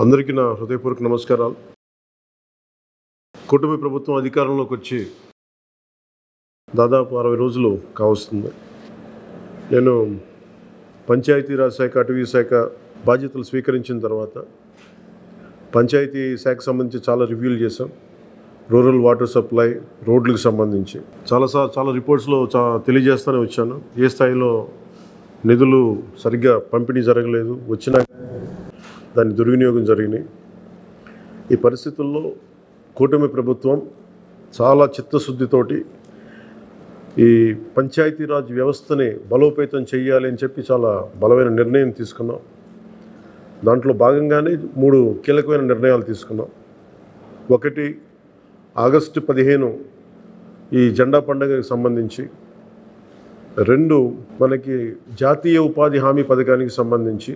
అందరికీ నా హృదయపూర్వక నమస్కారాలు. కూటమి ప్రభుత్వం అధికారంలోకి వచ్చి దాదాపు 60 రోజులు కావస్తుంది. నేను పంచాయతీరాజ్ శాఖ, అటవీ శాఖ బాధ్యతలు స్వీకరించిన తర్వాత పంచాయతీ శాఖకు సంబంధించి చాలా రివ్యూలు చేశాం. రూరల్ వాటర్ సప్లై, రోడ్లకు సంబంధించి చాలా రిపోర్ట్స్లో తెలియజేస్తూనే వచ్చాను. ఏ స్థాయిలో నిధులు సరిగ్గా పంపిణీ జరగలేదు, వచ్చినా దాని దుర్వినియోగం జరిగినాయి. ఈ పరిస్థితుల్లో కూటమి ప్రభుత్వం చాలా చిత్తశుద్ధితోటి ఈ పంచాయతీరాజ్ వ్యవస్థని బలోపేతం చేయాలి అని చెప్పి చాలా బలమైన నిర్ణయం తీసుకున్నాం. దాంట్లో భాగంగానే 3 కీలకమైన నిర్ణయాలు తీసుకున్నాం. ఒకటి, ఆగస్టు 15 ఈ జెండా పండుగకి సంబంధించి. 2, మనకి జాతీయ ఉపాధి హామీ పథకానికి సంబంధించి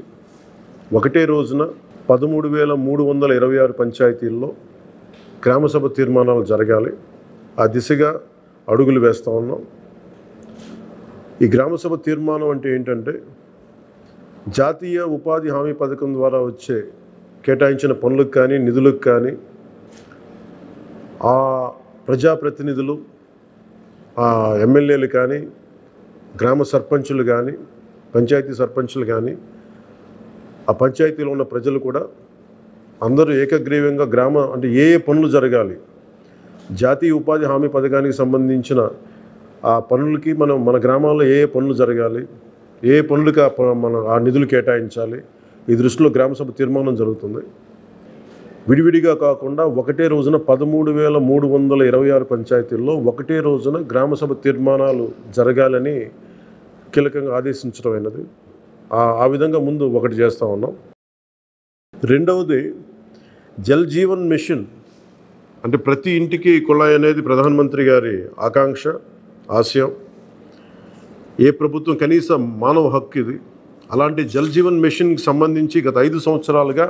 ఒకటే రోజున 13,326 పంచాయతీల్లో గ్రామసభ తీర్మానాలు జరగాలి. ఆ దిశగా అడుగులు వేస్తూ ఉన్నాం. ఈ గ్రామసభ తీర్మానం అంటే ఏంటంటే, జాతీయ ఉపాధి హామీ పథకం ద్వారా వచ్చే కేటాయించిన పనులకు కానీ నిధులకు కానీ ఆ ప్రజాప్రతినిధులు, ఆ ఎమ్మెల్యేలు కానీ, గ్రామ సర్పంచులు కానీ, పంచాయతీ సర్పంచులు కానీ, ఆ పంచాయతీలో ఉన్న ప్రజలు కూడా అందరూ ఏకగ్రీవంగా అంటే ఏ పనులు జరగాలి, జాతీయ ఉపాధి హామీ పథకానికి సంబంధించిన ఆ పనులకి మన గ్రామాల్లో ఏ పనులు జరగాలి, ఏ పనులకి ఆ నిధులు కేటాయించాలి, ఈ దృష్టిలో గ్రామసభ తీర్మానం జరుగుతుంది. విడివిడిగా కాకుండా ఒకటే రోజున 13,326 పంచాయతీల్లో ఒకటే రోజున గ్రామసభ తీర్మానాలు జరగాలని కీలకంగా ఆదేశించడం అయినది. ఆ విధంగా ముందు ఒకటి చేస్తూ ఉన్నాం. రెండవది, జల్ జీవన్ మిషన్. అంటే ప్రతి ఇంటికి కుళాయి అనేది ప్రధానమంత్రి గారి ఆకాంక్ష, ఆశయం. ఏ ప్రభుత్వం కనీస మానవ హక్కు ఇది. అలాంటి జల్ జీవన్ మిషన్కి సంబంధించి గత 5 సంవత్సరాలుగా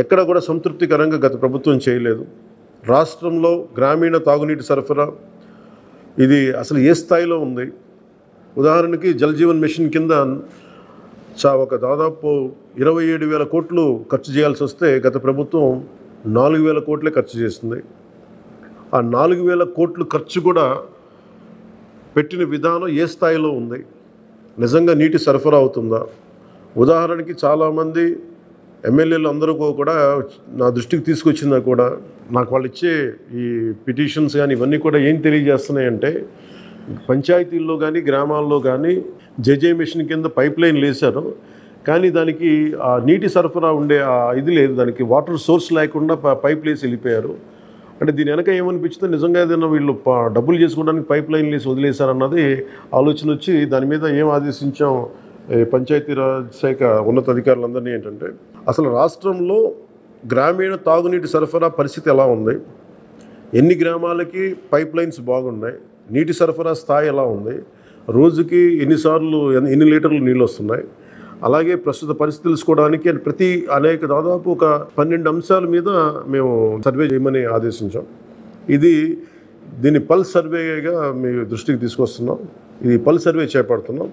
ఎక్కడ కూడా సంతృప్తికరంగా గత ప్రభుత్వం చేయలేదు. రాష్ట్రంలో గ్రామీణ తాగునీటి సరఫరా ఇది అసలు ఏ స్థాయిలో ఉంది? ఉదాహరణకి జల్ జీవన్ మిషన్ కింద ఒక దాదాపు 27,000 కోట్లు ఖర్చు చేయాల్సి వస్తే గత ప్రభుత్వం 4,000 కోట్లే ఖర్చు చేస్తుంది. ఆ 4,000 కోట్లు ఖర్చు కూడా పెట్టిన విధానం ఏ స్థాయిలో ఉంది? నిజంగా నీటి సరఫరా అవుతుందా? ఉదాహరణకి చాలామంది ఎమ్మెల్యేలు అందరూ కూడా నా దృష్టికి తీసుకొచ్చిందా కూడా నాకు వాళ్ళు ఇచ్చే ఈ పిటిషన్స్ కానీ ఇవన్నీ కూడా ఏం తెలియజేస్తున్నాయంటే, పంచాయతీల్లో కానీ గ్రామాల్లో కానీ జేజే మిషన్ కింద పైప్ లైన్లు వేశారు, కానీ దానికి ఆ నీటి సరఫరా ఉండే ఇది లేదు, దానికి వాటర్ సోర్స్ లేకుండా పైప్ వేసి వెళ్ళిపోయారు. అంటే దీని వెనక ఏమనిపించిందో, నిజంగా ఏదైనా వీళ్ళు డబ్బులు చేసుకోవడానికి పైప్ లైన్లు వేసి వదిలేశారన్నది ఆలోచన వచ్చి దాని మీద ఏం ఆదేశించాం పంచాయతీరాజ్ శాఖ ఉన్నతాధికారులందరినీ ఏంటంటే, అసలు రాష్ట్రంలో గ్రామీణ తాగునీటి సరఫరా పరిస్థితి ఎలా ఉంది, ఎన్ని గ్రామాలకి పైప్ లైన్స్ బాగున్నాయి, నీటి సరఫరా స్థాయి ఎలా ఉంది, రోజుకి ఎన్ని లీటర్లు నీళ్ళు వస్తున్నాయి, అలాగే ప్రస్తుత పరిస్థితి తెలుసుకోవడానికి దాదాపు ఒక 12 అంశాల మీద మేము సర్వే చేయమని ఆదేశించాం. దీన్ని పల్స్ సర్వేగా మీ దృష్టికి తీసుకొస్తున్నాం. ఇది పల్స్ సర్వే చేపడుతున్నాం.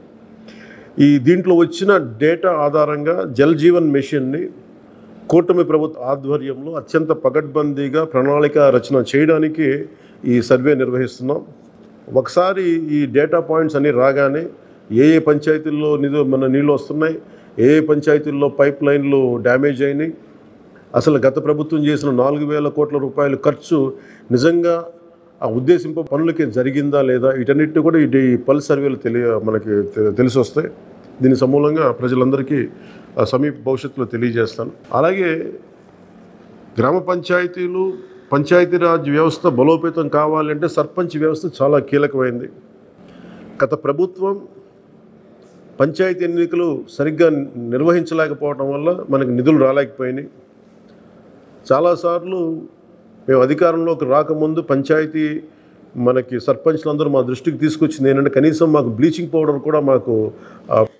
దీంట్లో వచ్చిన డేటా ఆధారంగా జల్ జీవన్ మిషన్ని కూటమి ప్రభుత్వ ఆధ్వర్యంలో అత్యంత పకడ్బందీగా ప్రణాళిక రచన చేయడానికి ఈ సర్వే నిర్వహిస్తున్నాం. ఒకసారి ఈ డేటా పాయింట్స్ అన్నీ రాగానే ఏ పంచాయతీల్లో నీళ్ళు వస్తున్నాయి, ఏ పంచాయతీల్లో పైప్ లైన్లు డ్యామేజ్ అయినాయి, అసలు గత ప్రభుత్వం చేసిన 4,000 కోట్ల రూపాయల ఖర్చు నిజంగా ఆ ఉద్దేశింపు పనులకి జరిగిందా లేదా, వీటన్నిటిని కూడా ఈ పల్స్ సర్వేలు మనకి తెలిసి వస్తాయి. దీని సమూలంగా ప్రజలందరికీ సమీప భవిష్యత్తులో తెలియజేస్తాను. అలాగే గ్రామ పంచాయతీలు, పంచాయతీరాజ్ వ్యవస్థ బలోపేతం కావాలంటే సర్పంచ్ వ్యవస్థ చాలా కీలకమైంది. గత ప్రభుత్వం పంచాయతీ ఎన్నికలు సరిగ్గా నిర్వహించలేకపోవడం వల్ల మనకి నిధులు రాలేకపోయినాయి. చాలాసార్లు మేము అధికారంలోకి రాకముందు పంచాయతీ మనకి సర్పంచ్లందరూ మా దృష్టికి తీసుకొచ్చింది ఏంటంటే, కనీసం మాకు బ్లీచింగ్ పౌడర్ కూడా మాకు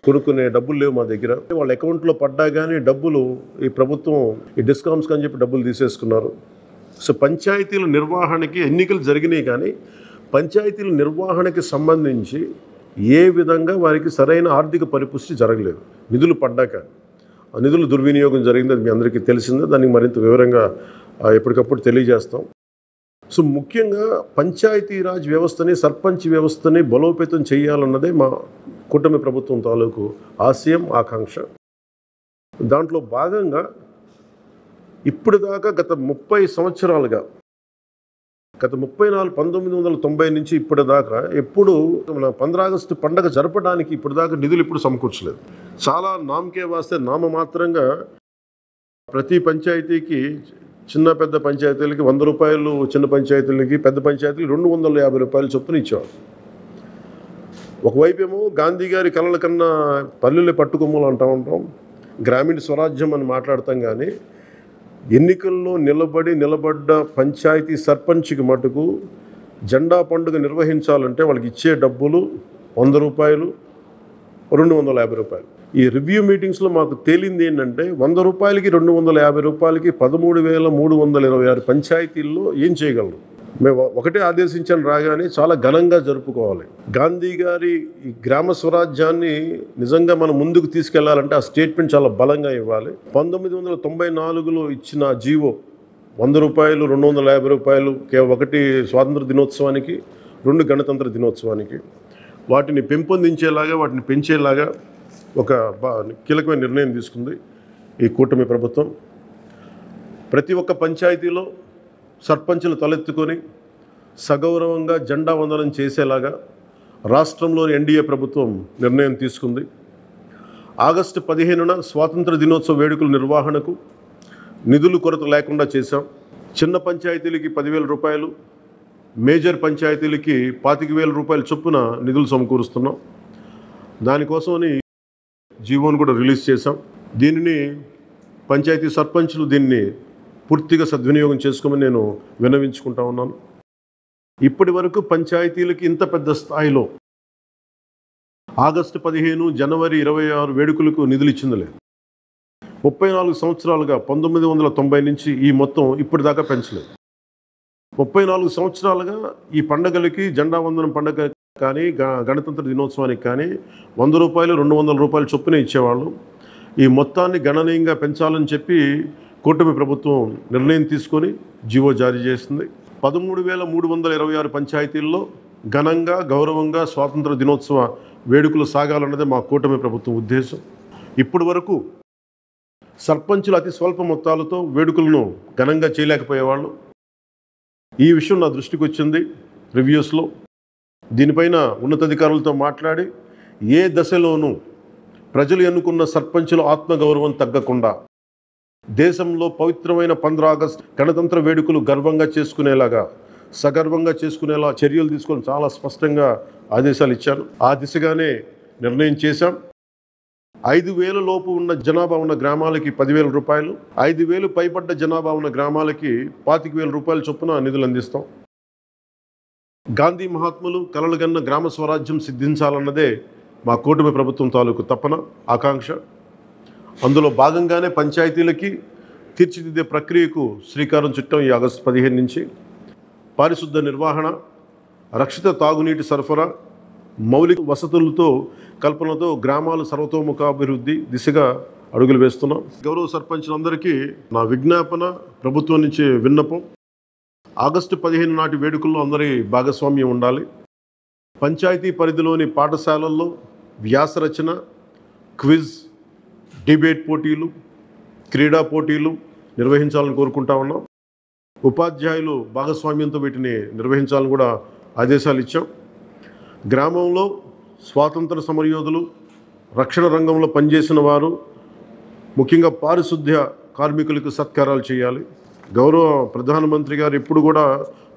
కొనుక్కునే డబ్బులు లేవు మా దగ్గర. వాళ్ళ అకౌంట్లో పడ్డా కానీ డబ్బులు ఈ ప్రభుత్వం ఈ డిస్కౌంట్స్ అని చెప్పి డబ్బులు తీసేసుకున్నారు. సో పంచాయతీల నిర్వహణకి ఎన్నికలు జరిగినాయి, కానీ పంచాయతీల నిర్వహణకి సంబంధించి ఏ విధంగా వారికి సరైన ఆర్థిక పరిపుష్టి జరగలేదు నిధులు పడ్డాక. నిధుల దుర్వినియోగం జరిగింది, అది మీ అందరికీ తెలిసిందే. దానికి మరింత వివరంగా ఎప్పటికప్పుడు తెలియజేస్తాం. సో ముఖ్యంగా పంచాయతీరాజ్ వ్యవస్థని, సర్పంచ్ వ్యవస్థని బలోపేతం చేయాలన్నదే మా కూటమి ప్రభుత్వం తాలూకు ఆశయం, ఆకాంక్ష. దాంట్లో భాగంగా ఇప్పుడు దాకా గత 30 సంవత్సరాలుగా, గత 1990 నుంచి ఇప్పటిదాకా ఎప్పుడు మన 15 ఆగస్టు పండగ జరపడానికి ఇప్పటిదాకా నిధులు ఇప్పుడు సమకూర్చలేదు. చాలా నామకే వాస్తే నామమాత్రంగా ప్రతి పంచాయతీకి, చిన్న పెద్ద పంచాయతీలకి 100 రూపాయలు, చిన్న పంచాయతీలకి, పెద్ద పంచాయతీలకి 250 రూపాయలు చొప్పున ఇచ్చేవాడు. ఒకవైపేమో గాంధీ గారి కలల కన్నా పల్లెలే పట్టుకొమ్మలు అంటూ ఉంటాం, గ్రామీణ స్వరాజ్యం అని మాట్లాడతాం. కానీ ఎన్నికల్లో నిలబడ్డ పంచాయతీ సర్పంచ్కి మటుకు జెండా పండుగ నిర్వహించాలంటే వాళ్ళకి ఇచ్చే డబ్బులు 100 రూపాయలు, 250 రూపాయలు. ఈ రివ్యూ మీటింగ్స్లో మాకు తేలింది ఏంటంటే 100 రూపాయలకి, 250 రూపాయలకి 13,326 పంచాయతీల్లో ఏం చేయగలరు? మేము ఒకటే ఆదేశించాను, రాగానే చాలా ఘనంగా జరుపుకోవాలి. గాంధీ గారి ఈ గ్రామ స్వరాజ్యాన్ని నిజంగా మనం ముందుకు తీసుకెళ్లాలంటే ఆ స్టేట్మెంట్ చాలా బలంగా ఇవ్వాలి. 1994లో ఇచ్చిన జీవో 100 రూపాయలు, 250 రూపాయలు, ఒకటి స్వాతంత్ర దినోత్సవానికి, 2 గణతంత్ర దినోత్సవానికి, వాటిని పెంపొందించేలాగా, వాటిని పెంచేలాగా ఒక కీలకమైన నిర్ణయం తీసుకుంది ఈ కూటమి ప్రభుత్వం. ప్రతి ఒక్క పంచాయతీలో సర్పంచులు తలెత్తుకొని సగౌరవంగా జెండా వందనం చేసేలాగా రాష్ట్రంలోని ఎన్డీఏ ప్రభుత్వం నిర్ణయం తీసుకుంది. ఆగస్టు 15న స్వాతంత్ర దినోత్సవ వేడుకల నిర్వహణకు నిధులు కొరత లేకుండా చేశాం. చిన్న పంచాయతీలకి 10,000 రూపాయలు, మేజర్ పంచాయతీలకి 25,000 రూపాయల చొప్పున నిధులు సమకూరుస్తున్నాం. దానికోసమని జీవోను కూడా రిలీజ్ చేశాం. దీనిని పంచాయతీ సర్పంచులు దీన్ని పూర్తిగా సద్వినియోగం చేసుకోమని నేను విన్నవించుకుంటా ఉన్నాను. ఇప్పటి వరకు పంచాయతీలకి ఇంత పెద్ద స్థాయిలో ఆగస్టు 15, జనవరి 26 వేడుకలకు నిధులు ఇచ్చింది లేదు. 34 సంవత్సరాలుగా 1990 నుంచి ఈ మొత్తం ఇప్పటిదాకా పెంచలేదు. 34 సంవత్సరాలుగా ఈ పండగలకి, జెండా వందనం పండగ కానీ, గణతంత్ర దినోత్సవానికి కానీ 100 రూపాయలు, 200 రూపాయలు చొప్పున ఇచ్చేవాళ్ళు. ఈ మొత్తాన్ని గణనీయంగా పెంచాలని చెప్పి కూటమి ప్రభుత్వం నిర్ణయం తీసుకొని జీవో జారీ చేసింది. 13,326 పంచాయతీల్లో ఘనంగా, గౌరవంగా స్వాతంత్ర దినోత్సవ వేడుకలు సాగాలన్నదే మా కూటమి ప్రభుత్వం ఉద్దేశం. ఇప్పటి వరకు సర్పంచులు అతి స్వల్ప మొత్తాలతో వేడుకలను ఘనంగా చేయలేకపోయేవాళ్ళు. ఈ విషయం నా దృష్టికి వచ్చింది రివ్యూస్లో. దీనిపైన ఉన్నతాధికారులతో మాట్లాడి ఏ దశలోనూ ప్రజలు ఎన్నుకున్న సర్పంచుల ఆత్మగౌరవం తగ్గకుండా దేశంలో పవిత్రమైన 15 ఆగస్టు గణతంత్ర వేడుకలు గర్వంగా చేసుకునేలాగా, సగర్వంగా చేసుకునేలా చర్యలు తీసుకొని చాలా స్పష్టంగా ఆదేశాలు ఇచ్చాను. ఆ దిశగానే నిర్ణయం చేశాం. 5,000 లోపు ఉన్న జనాభా ఉన్న గ్రామాలకి 10,000 రూపాయలు, 5,000 పైబడ్డ జనాభా ఉన్న గ్రామాలకి 25,000 రూపాయల చొప్పున నిధులు అందిస్తాం. గాంధీ మహాత్ములు కలలుగన్న గ్రామ స్వరాజ్యం సిద్ధించాలన్నదే మా కూటమి ప్రభుత్వం తాలూకు తపన, ఆకాంక్ష. అందులో భాగంగానే పంచాయతీలకి తీర్చిదిద్దే ప్రక్రియకు శ్రీకారం చుట్టాం. ఈ ఆగస్టు 15 నుంచి పారిశుద్ధ నిర్వహణ, రక్షిత తాగునీటి సరఫరా, మౌలిక వసతులతో కల్పనతో గ్రామాలు సర్వతోముఖాభివృద్ధి దిశగా అడుగులు వేస్తున్నాం. గౌరవ సర్పంచులందరికీ నా విజ్ఞాపన, ప్రభుత్వం నుంచి విన్నపం, ఆగస్టు 15 నాటి వేడుకల్లో అందరి భాగస్వామ్యం ఉండాలి. పంచాయతీ పరిధిలోని పాఠశాలల్లో వ్యాసరచన, క్విజ్, డిబేట్ పోటీలు, క్రీడా పోటీలు నిర్వహించాలని కోరుకుంటా ఉన్నాం. ఉపాధ్యాయులు భాగస్వామ్యంతో వీటిని నిర్వహించాలని కూడా ఆదేశాలు ఇచ్చాం. గ్రామంలో స్వాతంత్ర సమరయోధులు, రక్షణ రంగంలో పనిచేసిన వారు, ముఖ్యంగా పారిశుద్ధ్య కార్మికులకు సత్కారాలు చేయాలి. గౌరవ ప్రధానమంత్రి గారు ఇప్పుడు కూడా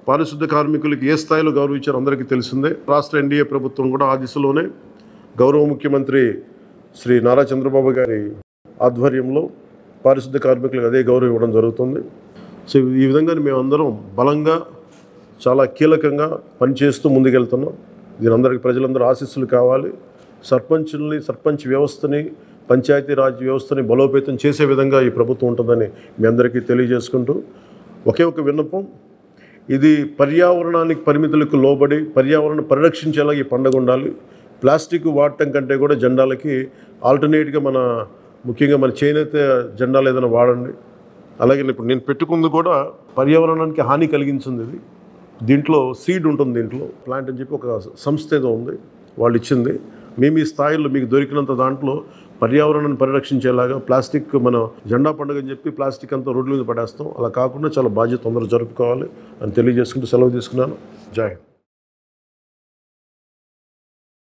పారిశుద్ధ్య కార్మికులకి ఏ స్థాయిలో గౌరవించారో అందరికీ తెలిసిందే. రాష్ట్ర ఎన్డీఏ ప్రభుత్వం కూడా ఆ దిశలోనే గౌరవ ముఖ్యమంత్రి శ్రీ నారా చంద్రబాబు గారి ఆధ్వర్యంలో పారిశుద్ధ్య కార్మికులకు అదే గౌరవం ఇవ్వడం జరుగుతుంది. సో ఈ విధంగా మేమందరం బలంగా, చాలా కీలకంగా పనిచేస్తూ ముందుకెళ్తున్నాం. దీని అందరికీ ప్రజలందరూ ఆశీస్సులు కావాలి. సర్పంచ్ వ్యవస్థని, పంచాయతీరాజ్ వ్యవస్థని బలోపేతం చేసే విధంగా ఈ ప్రభుత్వం ఉంటుందని మీ అందరికీ తెలియజేసుకుంటూ, ఒకే ఒక విన్నపం, ఇది పర్యావరణానికి పరిమితులకు లోబడి పర్యావరణం పరిరక్షించేలా ఈ పండుగ ఉండాలి. ప్లాస్టిక్ వాడటం కంటే కూడా జెండాలకి ఆల్టర్నేట్గా మన ముఖ్యంగా మన చేనేత జెండాలు ఏదైనా వాడండి. అలాగే ఇప్పుడు నేను పెట్టుకుంది కూడా పర్యావరణానికి హాని కలిగించింది. ఇది దీంట్లో సీడ్ ఉంటుంది, దీంట్లో ప్లాంట్ అని చెప్పి ఒక సంస్థ ఏదో ఉంది, వాళ్ళు ఇచ్చింది. మేము ఈ స్థాయిలో మీకు దొరికినంత దాంట్లో పర్యావరణాన్ని పరిరక్షించేలాగా ప్లాస్టిక్, మన జెండా పండుగ అని చెప్పి ప్లాస్టిక్ అంతా రోడ్ల మీద పడేస్తాం. అలా కాకుండా చాలా బాధ్యత తొందరగా జరుపుకోవాలి అని తెలియజేసుకుంటూ సెలవు తీసుకున్నాను. జై హింద్.